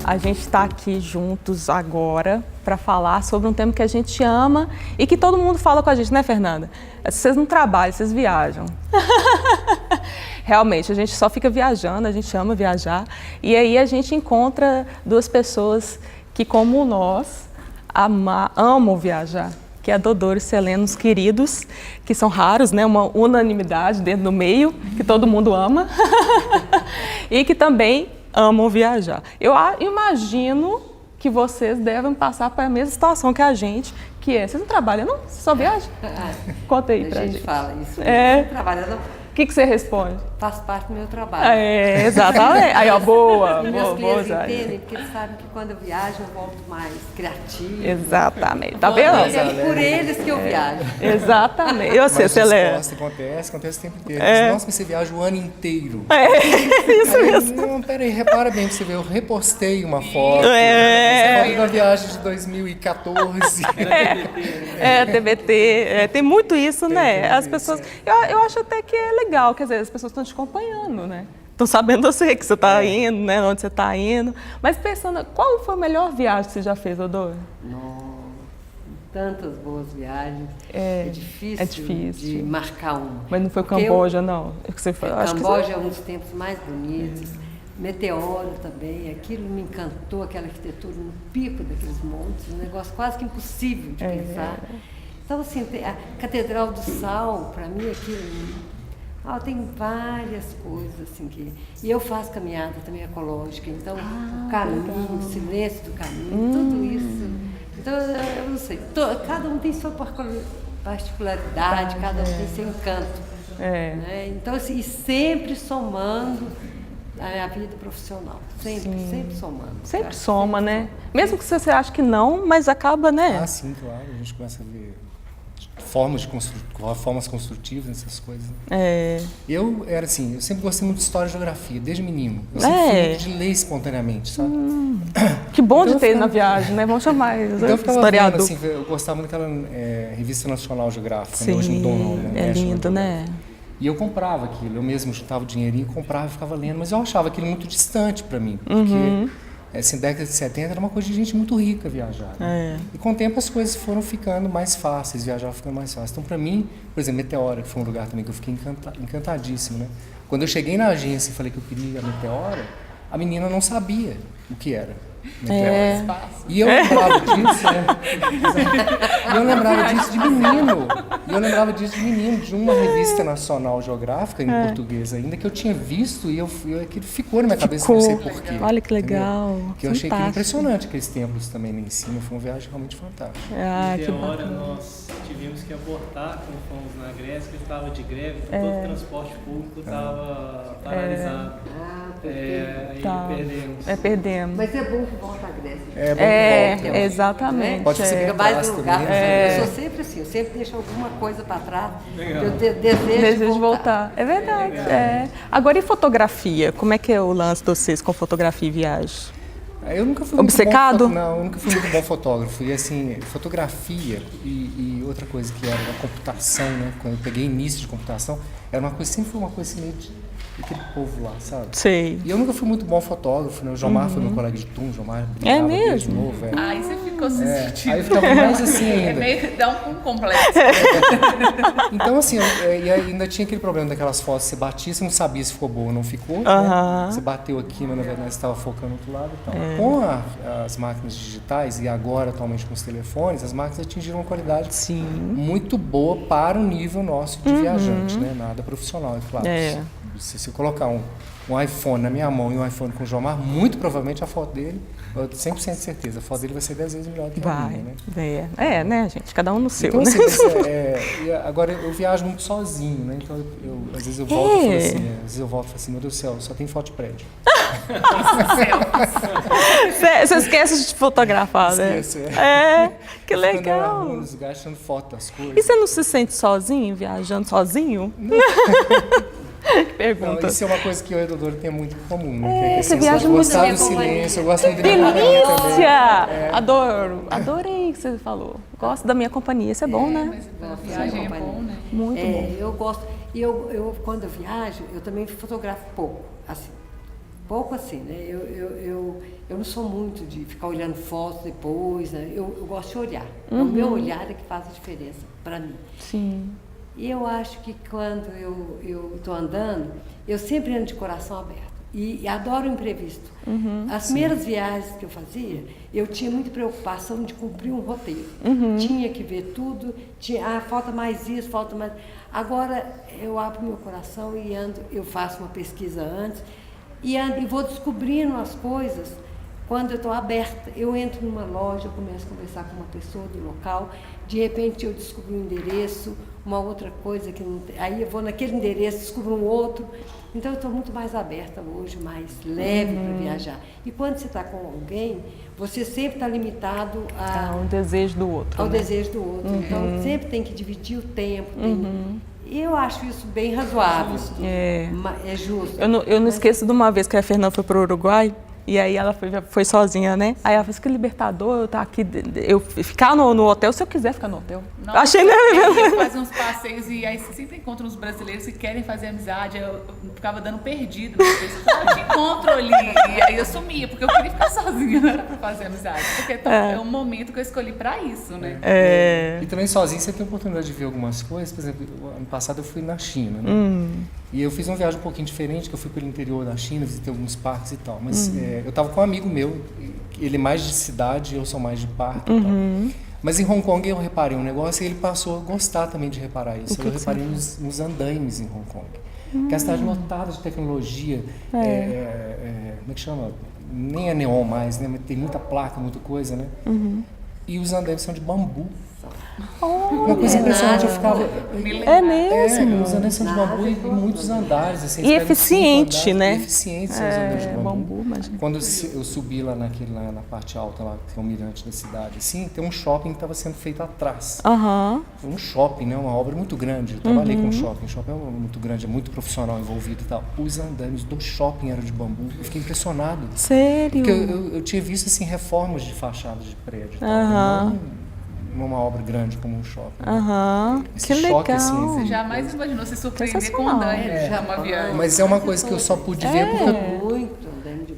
A gente está aqui juntos agora para falar sobre um tema que a gente ama e que todo mundo fala com a gente, né, Fernanda? Vocês não trabalham, vocês viajam. Realmente, a gente só fica viajando, a gente ama viajar. E aí a gente encontra duas pessoas que, como nós, amam viajar. Que é a Dodoro e Selena, os queridos, que são raros, né? Uma unanimidade dentro do meio, que todo mundo ama. E que também amam viajar. Eu imagino que vocês devem passar para a mesma situação que a gente, que é, vocês não trabalham não? Vocês só viajam? Conta aí pra gente. A gente fala isso, não trabalha não. O que você responde? Faz parte do meu trabalho. É, exatamente. Aí, ó, boa. E meus boa, clientes entendem, porque eles sabem que quando eu viajo eu volto mais criativa. Exatamente. Tá vendo? É por eles que eu viajo. Exatamente. E você, Selena? Acontece o tempo inteiro. Nossa, mas você viaja o ano inteiro. Isso mesmo. Não, peraí, repara bem pra você ver. Eu repostei uma foto. Essa foto da viagem de 2014. TBT. Tem muito isso, né? As pessoas... Eu acho até que é legal, quer dizer, as pessoas estão te acompanhando, né? Estão sabendo que você está indo, né? Onde você está indo. Mas pensando, qual foi a melhor viagem que você já fez, Dodoro? Nossa, tantas boas viagens. É difícil de marcar uma. Mas não foi Camboja, não? Você foi, Camboja é um dos tempos mais bonitos. Meteoro também, aquilo me encantou, aquela arquitetura no pico daqueles montes, um negócio quase que impossível de pensar. Então, assim, a Catedral do Sal, para mim, aquilo... tem várias coisas assim que... E eu faço caminhada também ecológica, então o caminho, o silêncio do caminho, tudo isso. Então, eu não sei, cada um tem sua particularidade, cada um tem seu encanto. Né? Então, assim, e sempre somando a vida profissional, sempre somando. Sempre soma, né? Mesmo que você ache que não, mas acaba, né? Sim, claro, a gente começa a ver formas construtivas nessas coisas. Eu era assim, eu sempre gostei muito de história e geografia, desde menino. Eu sempre fui muito de ler espontaneamente, sabe? Que bom então, de ter na viagem, né? Vamos chamar então eu historiador. Assim, eu gostava muito daquela Revista Nacional Geográfica, sim, hoje mudou o nome, né? É lindo, né? E eu comprava aquilo, eu mesmo juntava o dinheirinho, comprava e ficava lendo, mas eu achava aquilo muito distante para mim, porque... Assim, década de 70 era uma coisa de gente muito rica viajar. Né? E com o tempo as coisas foram ficando mais fáceis, viajar ficando mais fácil. Então, para mim, por exemplo, Meteora, que foi um lugar também que eu fiquei encantadíssimo. Né? Quando eu cheguei na agência e falei que eu queria a Meteora, a menina não sabia o que era. E eu lembrava disso, E eu lembrava disso de menino. De uma revista nacional geográfica, em português ainda, que eu tinha visto e aquilo ficou na minha cabeça, não sei porquê. Olha que legal. Que eu achei que impressionante aqueles templos também lá em cima. Foi uma viagem realmente fantástica. Meteora, nós tivemos que abortar quando fomos na Grécia, que estava de greve, todo o transporte público estava paralisado. Perdemos. Mas é bom que volta à Grécia. É bom que volta. Exatamente. Pode ser fica mais no lugar. Eu sou sempre assim, eu sempre deixo alguma coisa para trás. Eu desejo de voltar. É verdade. Agora, e fotografia? Como é que é o lance de vocês com fotografia e viagem? Eu nunca fui obcecado? Eu nunca fui muito bom fotógrafo. E assim, fotografia e outra coisa que era a computação, né? Quando eu peguei início de computação, sempre foi uma coisa assim meio aquele povo lá, sabe? Sei. E eu nunca fui muito bom fotógrafo, né? O Jomar foi meu colega de turma, o Jomar mesmo? De novo, Aí você ficou se sentindo. Aí eu ficava mais assim ainda. Meio dá um complexo. Então assim, e ainda tinha aquele problema daquelas fotos, você batia, você não sabia se ficou boa ou não ficou, né? Você bateu aqui, mas na verdade você estava focando no outro lado e tal. Com as máquinas digitais e agora atualmente com os telefones, as máquinas atingiram uma qualidade muito boa para o nível nosso de viajante, né? Nada profissional, é claro. Se eu colocar um iPhone na minha mão e um iPhone com o Jomar, muito provavelmente a foto dele, eu tenho 100% de certeza, a foto dele vai ser 10 vezes melhor do que a minha, né? Né, gente? Cada um no seu, então, né? Assim, agora, eu viajo muito sozinho, né? Então, às vezes eu volto e falo assim, meu Deus do céu, só tem foto de prédio. Você esquece de fotografar, né? Esquece, que legal. Quando eu nos lugares tirando foto das coisas. E você não se sente sozinho, viajando sozinho? Não. Que pergunta. Não, isso é uma coisa que eu e a Dodoro tem muito em comum, né? Você viaja muito. Eu gosto do silêncio, eu gosto muito da minha companhia também. Adorei o que você falou. Gosto da minha companhia, isso é bom, né? Mas a viagem é bom, né? Muito bom. Eu gosto. E eu, quando eu viajo, eu também fotografo pouco, assim. pouco assim, né? Eu não sou muito de ficar olhando fotos depois, né? Eu gosto de olhar. O meu olhar é que faz a diferença para mim. Sim. E eu acho que quando eu estou andando, eu sempre ando de coração aberto. E adoro o imprevisto. As primeiras viagens que eu fazia, eu tinha muita preocupação de cumprir um roteiro. Tinha que ver tudo, falta mais isso, falta mais... Agora, eu abro meu coração e ando, eu faço uma pesquisa antes, e vou descobrindo as coisas quando eu estou aberta. Eu entro numa loja, eu começo a conversar com uma pessoa do local, de repente eu descubro um endereço, uma outra coisa que não tem, aí eu vou naquele endereço, descubro um outro. Então eu estou muito mais aberta hoje, mais leve para viajar. E quando você está com alguém, você sempre está limitado ao desejo do outro. Ao desejo do outro. Então sempre tem que dividir o tempo. E eu acho isso bem razoável. É justo. Eu não esqueço de uma vez que a Fernanda foi para o Uruguai. E aí ela foi sozinha, né? Aí ela falou assim, que libertador, eu tá aqui, eu ficar no hotel, se eu quiser ficar no hotel. Nossa, achei, né? Eu fazia uns passeios e aí você sempre encontra uns brasileiros que querem fazer amizade, eu ficava dando perdido, eu te encontro ali, e aí eu sumia, porque eu queria ficar sozinha, não era pra fazer amizade, porque é um momento que eu escolhi pra isso, né? E também sozinho você tem a oportunidade de ver algumas coisas, por exemplo, ano passado eu fui na China, né? E eu fiz uma viagem um pouquinho diferente, que eu fui pelo interior da China, visitei alguns parques e tal. Mas eu estava com um amigo meu, ele é mais de cidade, eu sou mais de parque e tal. Mas em Hong Kong eu reparei um negócio e ele passou a gostar também de reparar isso. Eu reparei nos andaimes em Hong Kong. Que é a cidade lotada de tecnologia, como é que chama? Nem é neon mais, né? Mas tem muita placa, muita coisa, né? E os andaimes são de bambu. Uma coisa impressionante, eu ficava... É mesmo? Os andaimes são de bambu e muitos andares. Assim, e eficiente, né? E eficientes são os andaimes de bambu. Mas... Quando eu subi lá na parte alta, lá, que é o mirante da cidade, assim, tem um shopping que estava sendo feito atrás. Um shopping, né? Uma obra muito grande. Eu trabalhei com shopping. O shopping é muito grande, é muito profissional envolvido e tal. Os andaimes do shopping eram de bambu. Eu fiquei impressionado. Sério? Porque eu tinha visto, assim, reformas de fachadas de prédio e tal. Uma obra grande como um shopping. Que legal. Assim, você jamais imaginou se surpreender com andaime já uma viagem. Mas é uma coisa que eu só pude ver porque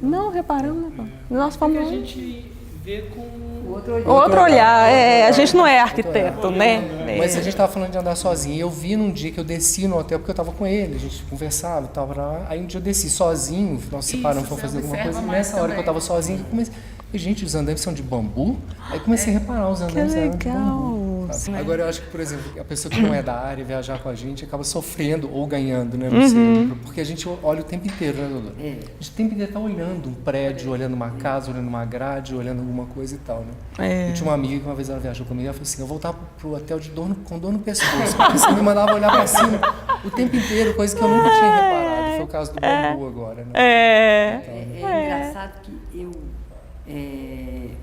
Não, reparamos, né? Nós fomos... a gente vê com outro olhar. A gente não é arquiteto, né? Mas a gente estava falando de andar sozinho. E eu vi num dia que eu desci no hotel, porque eu estava com ele, a gente conversava e tal. Aí um dia eu desci sozinho, nós separamos para fazer alguma coisa. E nessa hora que eu estava sozinho, eu comecei... Gente, os andaimes são de bambu? Aí comecei a reparar, os andaimes eram de bambu. Agora eu acho que, por exemplo, a pessoa que não é da área viajar com a gente acaba sofrendo ou ganhando, né? Não sei, porque a gente olha o tempo inteiro, né, Dodô? A gente o tempo inteiro está olhando um prédio, olhando uma casa, olhando uma grade, olhando alguma coisa e tal, né? Eu tinha uma amiga que uma vez ela viajou comigo e ela falou assim, eu voltava pro hotel com dor no pescoço, porque você me mandava olhar para cima o tempo inteiro, coisa que eu nunca tinha reparado. Foi o caso do bambu agora, né? É engraçado que eu...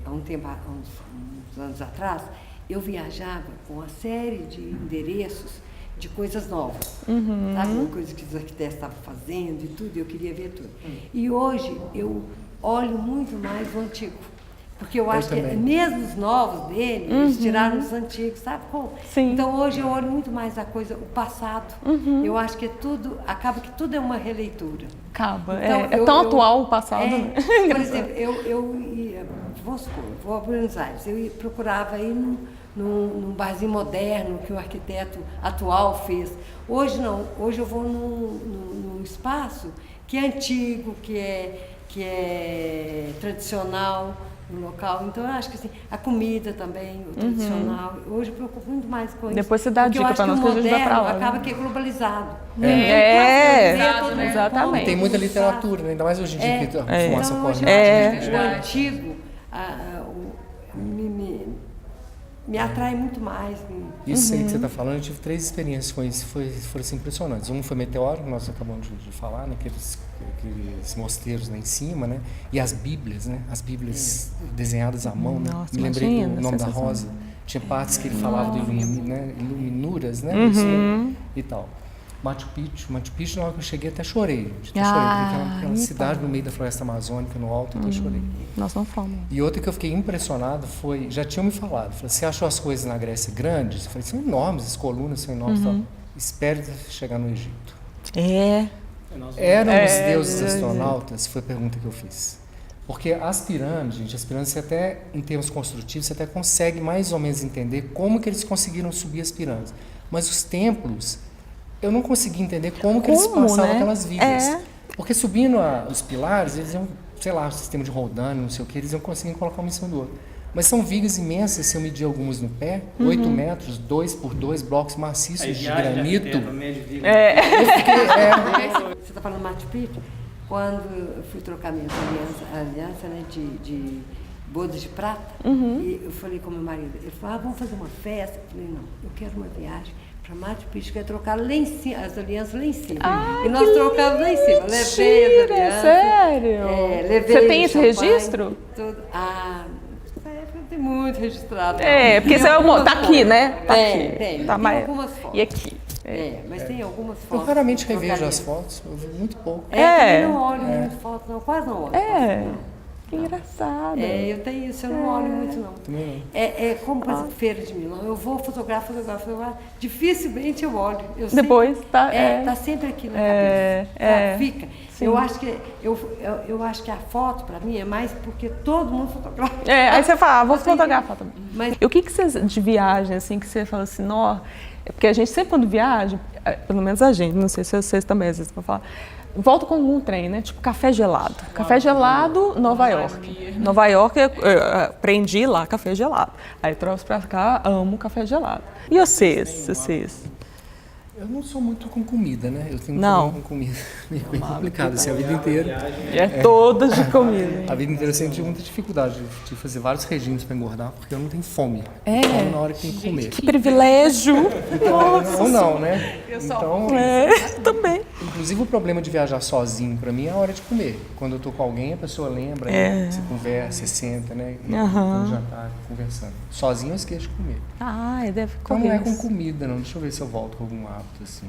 há uns anos atrás, eu viajava com uma série de endereços de coisas novas. Sabe, uma coisa que os arquitetos estavam fazendo e tudo, eu queria ver tudo. E hoje eu olho muito mais o antigo. Porque eu acho que mesmo os novos dele, eles tiraram os antigos, sabe como? Sim. Então hoje eu olho muito mais a coisa, o passado. Eu acho que acaba que tudo é uma releitura. Acaba. Então, é tão atual o passado, né? Por exemplo, eu ia, vamos supor, vou a Buenos Aires, procurava ir num barzinho moderno que o arquiteto atual fez. Hoje não, hoje eu vou num espaço que é antigo, que é tradicional no local. Então eu acho que assim, a comida também, o tradicional. Hoje eu preocupo muito mais com isso. Depois você dá a dica para nós que a gente vai para lá. Acaba que é globalizado. Exatamente. Tem muita literatura, né? Ainda mais hoje em dia que a informação corre. O antigo me atrai muito mais. Isso aí que você está falando, eu tive 3 experiências com isso, foram assim, impressionantes. Um foi Meteoro, que nós acabamos de falar, né? Aqueles mosteiros lá em cima, né? E as Bíblias, né? As Bíblias desenhadas à mão, né? Nossa, me lembrei do Nome da Rosa. Tinha partes que ele falava de iluminuras, né? Isso, e tal. Machu Picchu, na hora que eu cheguei até chorei. Aquela cidade no meio da floresta amazônica, no alto, eu até chorei. Nós não fomos. E outra que eu fiquei impressionado foi, já tinham me falado, você achou as coisas na Grécia grandes? Eu falei, são enormes, as colunas são enormes, tal. Espere chegar no Egito. Eram os deuses astronautas? Foi a pergunta que eu fiz. Porque as pirâmides, gente, você até, em termos construtivos, você até consegue mais ou menos entender como que eles conseguiram subir as pirâmides. Mas os templos, eu não consegui entender como que eles passavam aquelas vigas. Porque subindo os pilares, eles iam, sei lá, o sistema de roldano, não sei o que, eles iam conseguir colocar um em cima do outro. Mas são vigas imensas, se eu medir algumas no pé, 8 metros, 2 por 2 blocos maciços de granito. Você está falando Machu Picchu? Quando eu fui trocar minha aliança né, de bodas de prata, e eu falei com meu marido, ele falou, vamos fazer uma festa? Eu falei, não, eu quero uma viagem para Machu Picchu, quero trocar lá em cima, as alianças lá em cima. E nós trocamos lá em cima. Levei as alianças. Sério? Levei você tem esse champanhe, registro? Tudo. Tem muito registrado. Porque você tá aqui, né? Tá aqui. Tem Tá mais... algumas fotos. E aqui? Mas tem algumas fotos. Eu raramente revejo as fotos, eu vi muito pouco. Eu não olho muito fotos, não, quase não olho. Que engraçado. Eu tenho isso, eu não olho muito, não. Também não. Como, por exemplo, Feira de Milão. Eu vou fotografar, dificilmente eu olho. Depois, tá sempre aqui na cabeça. Fica. Sim. Eu acho que a foto, para mim, é mais porque todo mundo fotografa. Aí você fala, vou fotografar também. Mas... E o que você, de viagem, assim, que você fala assim, porque a gente sempre quando viaja, pelo menos a gente, não sei se vocês também, às vezes vão falar, volta com algum trem, né? Tipo café gelado. Café gelado, Nova York. Nova York, eu aprendi lá café gelado. Aí trouxe pra cá, amo café gelado. E vocês? Eu não sou muito com comida, né? Eu tenho um problema com comida. Meio bem complicado, assim, a vida inteira. Todas de comida. A vida inteira eu sempre tive muita dificuldade de fazer vários regimes para engordar, porque eu não tenho fome. Então, na hora que tem que comer. Que privilégio! Nossa, ou não, né? Então, também. Inclusive, o problema de viajar sozinho, para mim, é a hora de comer. Quando eu tô com alguém, a pessoa lembra, você conversa, você senta, né? No jantar, conversando. Sozinho, eu esqueço de comer. Deve Então, comer. não é com comida, não. Deixa eu ver se eu volto com algum hábito, assim.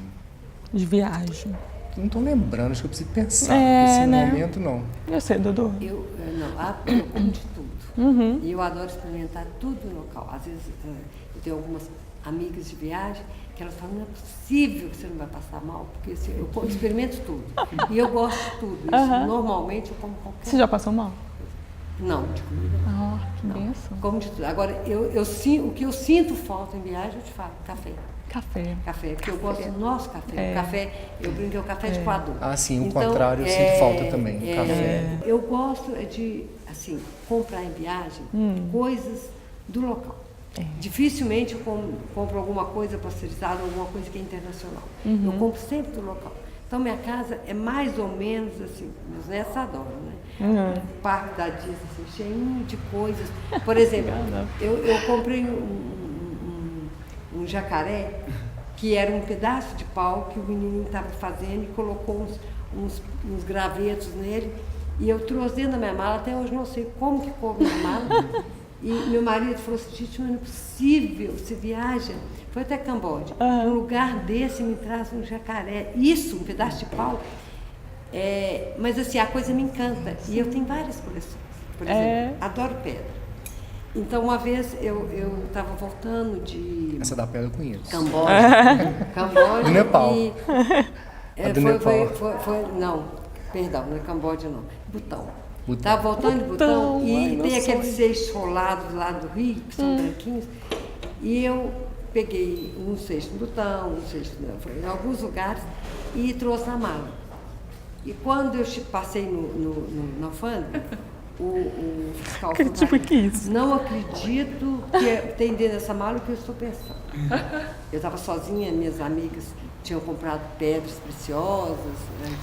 De viagem. Não tô lembrando, acho que eu preciso pensar. Nesse momento, não. Eu sei, Dudu. Eu como de tudo. E eu adoro experimentar tudo no local. Às vezes, eu tenho algumas amigas de viagem que elas falam, não é possível que você não vai passar mal, porque eu experimento tudo. E eu gosto de tudo. Isso, normalmente, eu como qualquer... Você já passou mal? Não, de comida. Que benção. Como de tudo. Agora, o que eu sinto falta em viagem, eu te falo, café. Café, porque eu gosto do nosso café. O café, eu brinco, é o café de coador. Sim, o contrário, eu sinto falta também, café. Eu gosto de, assim, comprar em viagem coisas do local. Dificilmente eu compro alguma coisa pasteurizada, alguma coisa que é internacional. Eu compro sempre do local. Então, minha casa é mais ou menos assim, meus netos adoram, né? O parque da Disney, assim, cheio de coisas. Por exemplo, eu comprei um jacaré, que era um pedaço de pau que o menino estava fazendo e colocou uns gravetos nele. E eu trouxe dentro da minha mala, até hoje não sei como que coube na mala. E meu marido falou assim, gente, não é possível, você viaja, foi até Camboja, um lugar desse me traz um jacaré, isso, um pedaço de pau. Mas assim, a coisa me encanta. E eu tenho várias coleções, por exemplo, adoro pedra. Então, uma vez eu estava voltando de... Essa da pedra eu conheço. Camboja. Do Nepal. Não, perdão, não é Camboja não, Butão. Estava voltando de Butão e tem aqueles seixos rolados lá do Rio, que são branquinhos, e eu peguei um cesto no Butão, um cesto em alguns lugares e trouxe na mala. E quando eu passei na alfândega, o fiscal falou, não acredito que tem dentro dessa mala o que eu estou pensando. Eu estava sozinha, minhas amigas tinham comprado pedras preciosas,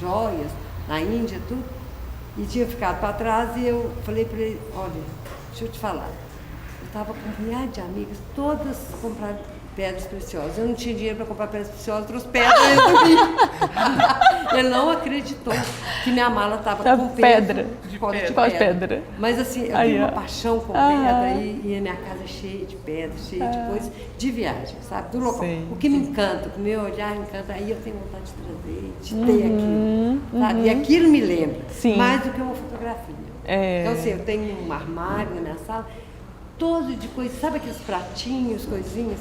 joias, na Índia, tudo, e tinha ficado para trás e eu falei para ele, olha, deixa eu te falar, eu estava com um milhar de amigas, todas compraram pedras preciosas. Eu não tinha dinheiro para comprar pedras preciosas, trouxe pedras do Rio. Ele não acreditou que minha mala estava com pedra. De pedra. Mas assim, eu tenho uma paixão com pedra e a minha casa é cheia de pedras, cheia de coisas de viagem, sabe? Do local. O que me encanta, o meu olhar me encanta, aí eu tenho vontade de trazer, de ter aquilo. Sabe? E aquilo me lembra, mais do que uma fotografia. Então assim, eu tenho um armário na minha sala, todo de coisas, sabe aqueles pratinhos, coisinhas?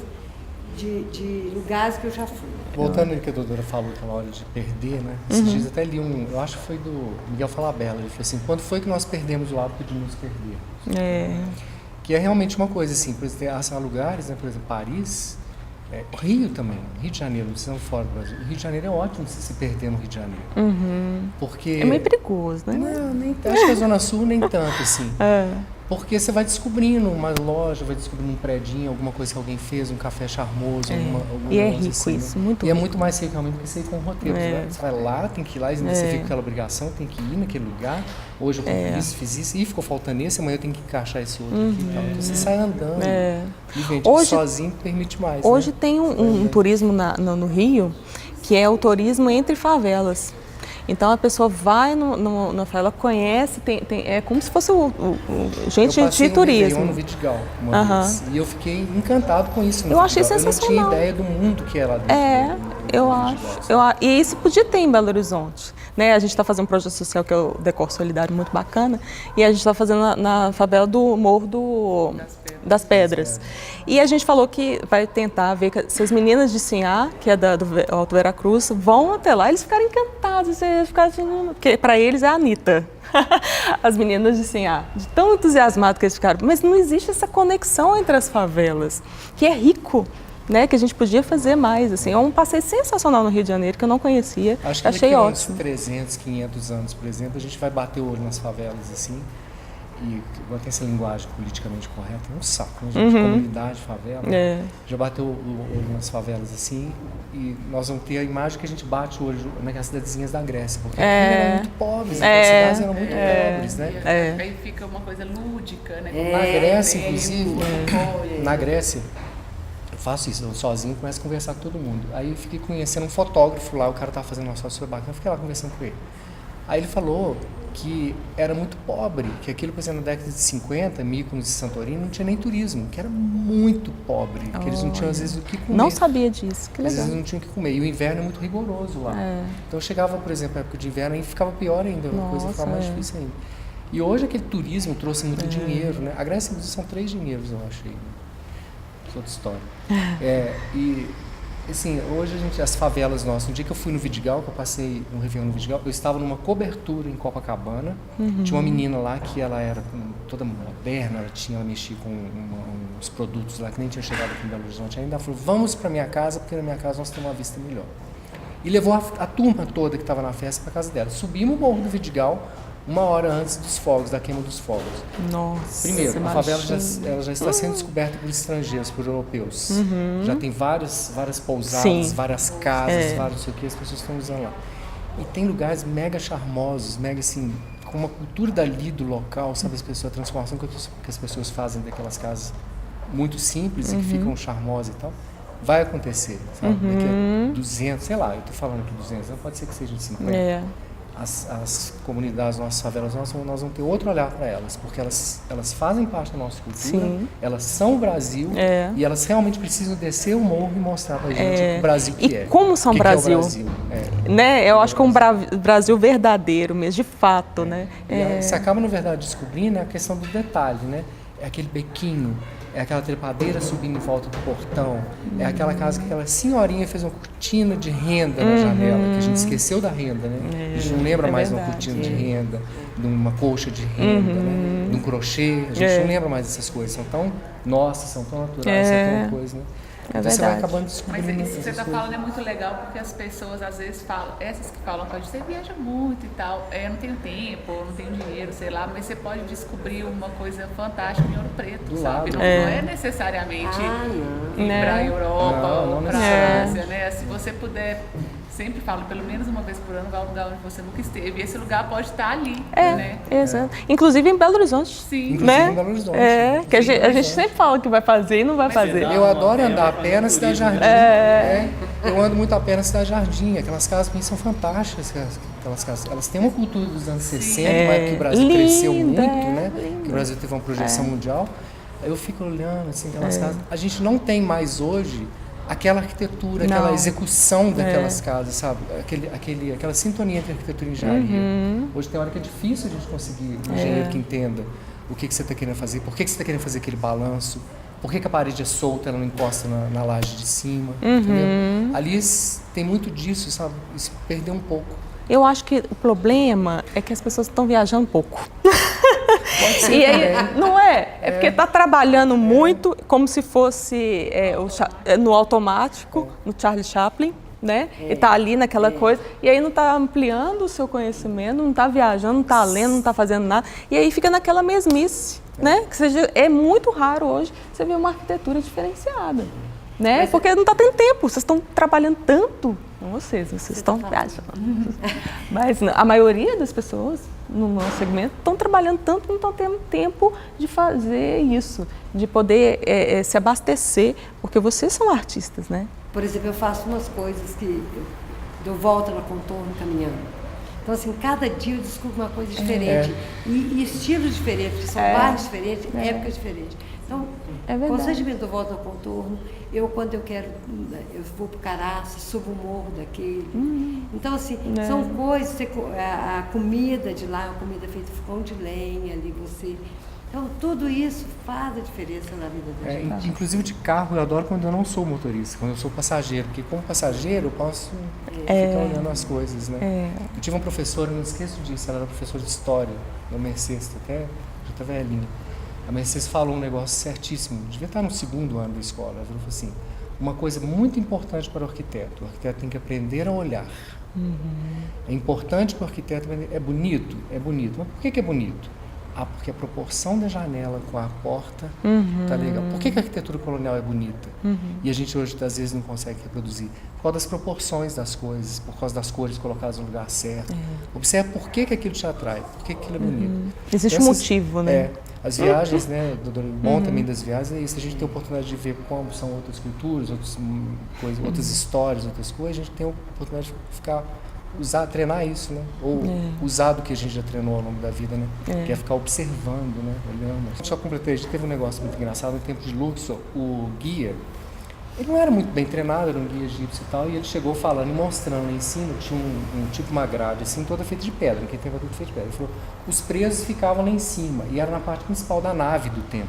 de lugares que eu já fui. Voltando ao que a doutora falou aquela hora de perder, né? Esses dias até li eu acho que foi do Miguel Falabella, ele falou assim, quando foi que nós perdemos o hábito de nos perder? Que é realmente uma coisa assim, por exemplo, há lugares, né, por exemplo, Paris, Rio também, Rio de Janeiro, não precisamos fora do Brasil. O Rio de Janeiro é ótimo se perder no Rio de Janeiro. Porque... É meio perigoso, né? Não, nem tanto. Acho que a Zona Sul nem tanto, assim. Porque você vai descobrindo uma loja, vai descobrindo um predinho, alguma coisa que alguém fez, um café charmoso, alguma E é coisa rico assim, isso, né? muito E rico. é muito mais rico realmente do que você ir com um roteiro. Você vai lá, tem que ir lá, você fica com aquela obrigação, tem que ir naquele lugar. Hoje eu fiz isso, e ficou faltando esse, amanhã eu tenho que encaixar esse outro aqui e tal. Então você sai andando. E gente, Hoje, sozinho permite mais. Hoje né? tem um turismo no Rio, que é o turismo entre favelas. Então a pessoa vai na favela, conhece, é como se fosse gente de turismo. No Vidigal uma vez, e eu fiquei encantado com isso. Eu achei Vidigal. sensacional. Eu não tinha ideia do mundo que era lá dentro. Eu acho. E isso podia ter em Belo Horizonte. Né? A gente está fazendo um projeto social que é o Decor Solidário, muito bacana, e a gente está fazendo na favela do Morro das Pedras. E a gente falou que vai tentar ver se as meninas de Sinhá, que é do Alto Veracruz, vão até lá, eles ficaram encantados, porque para eles é a Anitta. As meninas de Sinhá, de tão entusiasmados que eles ficaram. Mas não existe essa conexão entre as favelas, que é rico. Né, que a gente podia fazer mais, assim. É um passeio sensacional no Rio de Janeiro, que eu não conhecia. Acho que achei daqui ótimo. uns 300, 500 anos, por exemplo, a gente vai bater o olho nas favelas, assim, e agora tem essa linguagem politicamente correta, é um saco, né, gente? Comunidade, favela. Já bateu o olho nas favelas, assim, e nós vamos ter a imagem que a gente bate o olho nas cidadezinhas da Grécia, porque aqui eram muito pobres, as cidades eram muito pobres, né? Aí fica uma coisa lúdica, né? Na Grécia, inclusive, na Grécia, faço isso, eu sozinho começo a conversar com todo mundo. Aí eu fiquei conhecendo um fotógrafo lá, o cara estava fazendo uma foto super bacana, eu fiquei lá conversando com ele. Aí ele falou que era muito pobre, que aquilo, por exemplo, na década de 50, Mykonos e Santorini, não tinha nem turismo, que era muito pobre, que eles não tinham às vezes o que comer. Não sabia disso, que legal. Às vezes não tinham o que comer, e o inverno é muito rigoroso lá. Então eu chegava, por exemplo, na época de inverno, aí ficava pior ainda, a coisa ficava mais difícil ainda. E hoje aquele turismo trouxe muito dinheiro, né? A Grécia, inclusive, são 3 dinheiros, eu achei. Outra história. E assim, hoje as favelas nossas, um dia que eu fui no Vidigal, que eu passei um Réveillon no Vidigal, eu estava numa cobertura em Copacabana, tinha uma menina lá que ela era toda moderna, ela mexia com uns produtos lá que nem tinha chegado aqui em Belo Horizonte ainda, ela falou, vamos para minha casa, porque na minha casa nós temos uma vista melhor. E levou a turma toda que estava na festa para casa dela. Subimos o Morro do Vidigal, 1 hora antes dos fogos, da queima dos fogos. Nossa, primeiro, a favela ela já está sendo descoberta por estrangeiros, por europeus. Já tem várias pousadas, várias casas, vários não sei o que, as pessoas estão usando lá. E tem lugares mega charmosos, mega assim, com uma cultura dali do local, sabe, as pessoas, a transformação que as pessoas fazem daquelas casas muito simples e que ficam charmosas e tal. Vai acontecer, sabe? Daqui a 200, sei lá, eu tô falando aqui 200, não pode ser que seja de 50. As comunidades, nossas favelas, nós vamos ter outro olhar para elas, porque elas fazem parte da nossa cultura, elas são o Brasil e elas realmente precisam descer o morro e mostrar para a gente o Brasil que é. E como são Brasil? É o Brasil? Né? Eu acho que é um Brasil verdadeiro mesmo, de fato, né? E você acaba, na verdade, descobrindo a questão do detalhe, né? É aquele bequinho, é aquela trepadeira subindo em volta do portão, é aquela casa que aquela senhorinha fez uma cortina de renda na janela, que a gente esqueceu da renda, né? A gente não lembra mais de uma cortina de renda, de uma colcha de renda, né? De um crochê, a gente não lembra mais dessas coisas, são tão nossas, são tão naturais, são tão coisas, né? Então você vai acabando descobrindo. Mas isso que você está falando é muito legal, porque as pessoas às vezes falam, essas que falam, você viaja muito e tal, eu não tenho tempo, eu não tenho dinheiro, sei lá, mas você pode descobrir uma coisa fantástica em Ouro Preto, sabe? Não é necessariamente ir para a Europa ou para a Ásia, né? Se você puder, sempre falo, pelo menos uma vez por ano, vai a um lugar onde você nunca esteve. E esse lugar pode estar ali, né? Exato. Inclusive em Belo Horizonte. Sim. Inclusive né? em Belo Horizonte. Que a gente sempre fala que vai fazer e não vai fazer. Eu adoro andar a pé na Cidade Jardim. Eu ando muito a pé na Cidade Jardim. Aquelas casas para mim são fantásticas. Aquelas casas. Elas têm uma cultura dos anos 60, mas que o Brasil cresceu muito, né? Que o Brasil teve uma projeção mundial. Eu fico olhando assim, aquelas casas. A gente não tem mais hoje aquela arquitetura, aquela execução daquelas casas, sabe? Aquela sintonia entre arquitetura e engenharia. Hoje tem hora que é difícil a gente conseguir um engenheiro que entenda o que você está querendo fazer, por que você está querendo fazer aquele balanço, Por que a parede é solta, ela não encosta na laje de cima, entendeu? Ali tem muito disso, sabe? Isso perdeu um pouco. Eu acho que o problema é que as pessoas estão viajando pouco. Pode ser E aí, também. não é? É porque está trabalhando muito, como se fosse no automático, no Charlie Chaplin, né? E está ali naquela coisa, e aí não está ampliando o seu conhecimento, não está viajando, não está lendo, não está fazendo nada, e aí fica naquela mesmice, né? Que é muito raro hoje você ver uma arquitetura diferenciada, né? Porque não está tendo tempo, vocês estão trabalhando tanto, não vocês estão viajando. Mas a maioria das pessoas no nosso segmento estão trabalhando tanto, não estão tendo tempo de fazer isso, de poder se abastecer, porque vocês são artistas, né? Por exemplo, eu faço umas coisas que eu dou volta no contorno caminhando. Então, assim, cada dia eu descubro uma coisa diferente. E estilos diferentes, são bairros diferentes, épocas diferentes. Então, constantemente eu volto no contorno. Quando eu quero, eu vou para o Caraça, subo o morro daquele. Então, assim, são coisas, a comida de lá é uma comida feita de fogão de lenha, ali você... Então, tudo isso faz a diferença na vida da gente. Inclusive de carro, eu adoro quando eu não sou motorista, quando eu sou passageiro, porque como passageiro eu posso ficar olhando as coisas, né? Eu tive uma professora, não esqueço disso, ela era professora de história, na Mercedes, até já está velhinha. A Mercedes falou um negócio certíssimo, devia estar no 2º ano da escola, ela falou assim, uma coisa muito importante para o arquiteto tem que aprender a olhar. É importante para o arquiteto, é bonito, mas por que é bonito? Porque a proporção da janela com a porta tá legal. Por que a arquitetura colonial é bonita? E a gente hoje, às vezes, não consegue reproduzir? Por causa das proporções das coisas, por causa das cores colocadas no lugar certo. Observe por que aquilo te atrai, por que aquilo é bonito. Existe um motivo, né? As viagens, né, o bom também das viagens é isso, a gente tem a oportunidade de ver como são outras culturas, outras histórias, outras coisas, a gente tem a oportunidade de treinar isso, né? Ou usar do que a gente já treinou ao longo da vida, né? Que é ficar observando, né? Olhando. Só completei, a gente teve um negócio muito engraçado no tempo de Luxor, o guia, ele não era muito bem treinado, era um guia egípcio e tal, e ele chegou falando e mostrando lá em cima, tinha tipo uma grade assim, toda feita de pedra, que tem tudo feito de pedra. Ele falou, os presos ficavam lá em cima, e era na parte principal da nave do templo.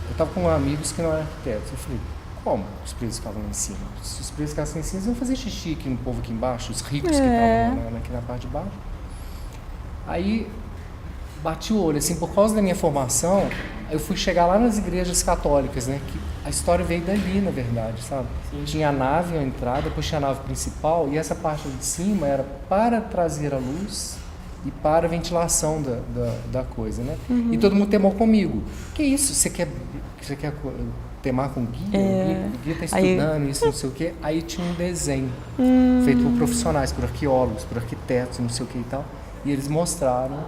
Eu estava com amigos que não eram arquitetos, eu falei, como os presos ficavam lá em cima? Se os presos ficassem lá em cima, eles iam fazer xixi aqui no povo aqui embaixo, os ricos que estavam aqui na parte de baixo. Aí, bati o olho, assim, por causa da minha formação, eu fui chegar lá nas igrejas católicas, né, que a história veio dali, na verdade, sabe? Tinha a nave, a entrada, depois tinha a nave principal, e essa parte de cima era para trazer a luz e para a ventilação da coisa, né? E todo mundo temou comigo. Que isso? Você quer temar com guia? O guia está estudando isso, não sei o quê. Aí tinha um desenho feito por profissionais, por arqueólogos, por arquitetos, não sei o que e tal. E eles mostraram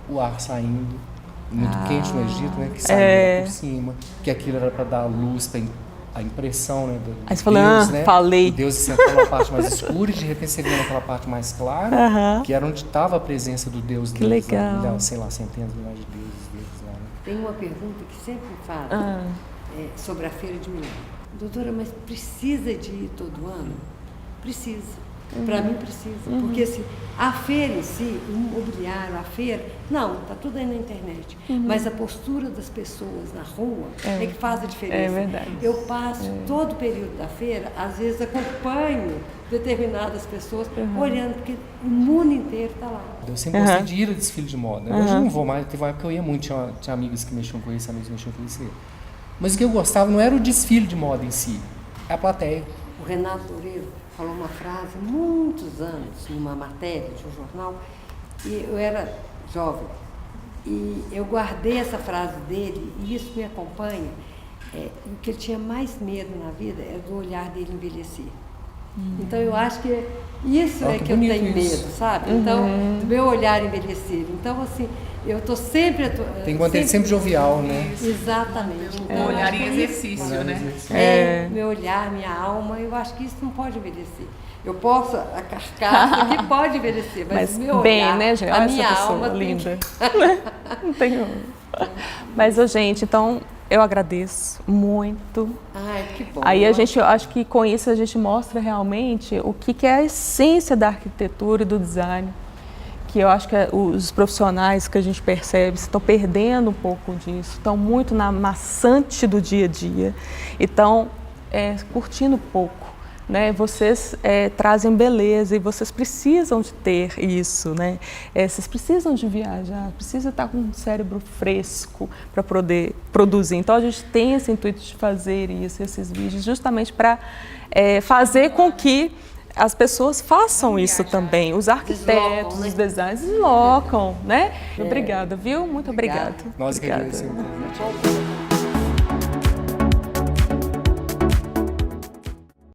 o ar saindo, muito quente no Egito, né? Que saía por cima, que aquilo era para dar luz para a impressão, né? Aí você falou, né? falei. O Deus se sentou na parte mais escura e de repente você viu naquela parte mais clara, que era onde estava a presença do Deus deles. Legal. Lá, sei lá, centenas de milhares de deuses deles lá. Né? Tem uma pergunta que sempre falo sobre a Feira de Milão. Doutora, mas precisa de ir todo ano? Precisa. Para mim precisa. Porque assim, a feira em si, o mobiliário, a feira, não, está tudo aí na internet. Mas a postura das pessoas na rua é que faz a diferença. É verdade. Eu passo todo o período da feira, às vezes acompanho determinadas pessoas olhando, porque o mundo inteiro está lá. Eu sempre gostei de ir a desfile de moda. Hoje eu não vou mais, teve uma época que eu ia muito, tinha amigos que mexiam com isso, amigos que mexiam com isso. Mas o que eu gostava não era o desfile de moda em si, é a plateia. O Renato Loureiro falou uma frase há muitos anos, numa matéria de um jornal, e eu era jovem, e eu guardei essa frase dele, e isso me acompanha. O que ele tinha mais medo na vida era do olhar dele envelhecer. Então eu acho que isso é que eu tenho medo, sabe? Então, do meu olhar envelhecer. Então, assim, eu estou sempre... Tem que manter sempre jovial, né? Exatamente. Então, Olhar em exercício, né? Meu olhar, minha alma, eu acho que isso não pode envelhecer. Eu posso, a carcaça que pode envelhecer, mas o meu bem, olhar, né, gente? a Olha minha essa pessoa alma linda. Não tenho. Mas, gente, então eu agradeço muito. Ai, que bom. Aí a gente, eu acho que com isso a gente mostra realmente o que é a essência da arquitetura e do design, que eu acho que os profissionais que a gente percebe estão perdendo um pouco disso, estão muito na maçante do dia a dia, então curtindo pouco. Né? Vocês trazem beleza e vocês precisam de ter isso, né? Vocês precisam de viajar, precisam estar com um cérebro fresco para poder produzir. Então a gente tem esse intuito de fazer isso, esses vídeos, justamente para fazer com que as pessoas façam isso também. Os arquitetos, os designers deslocam, né? Obrigada, viu? Muito obrigada. Nós que agradecemos.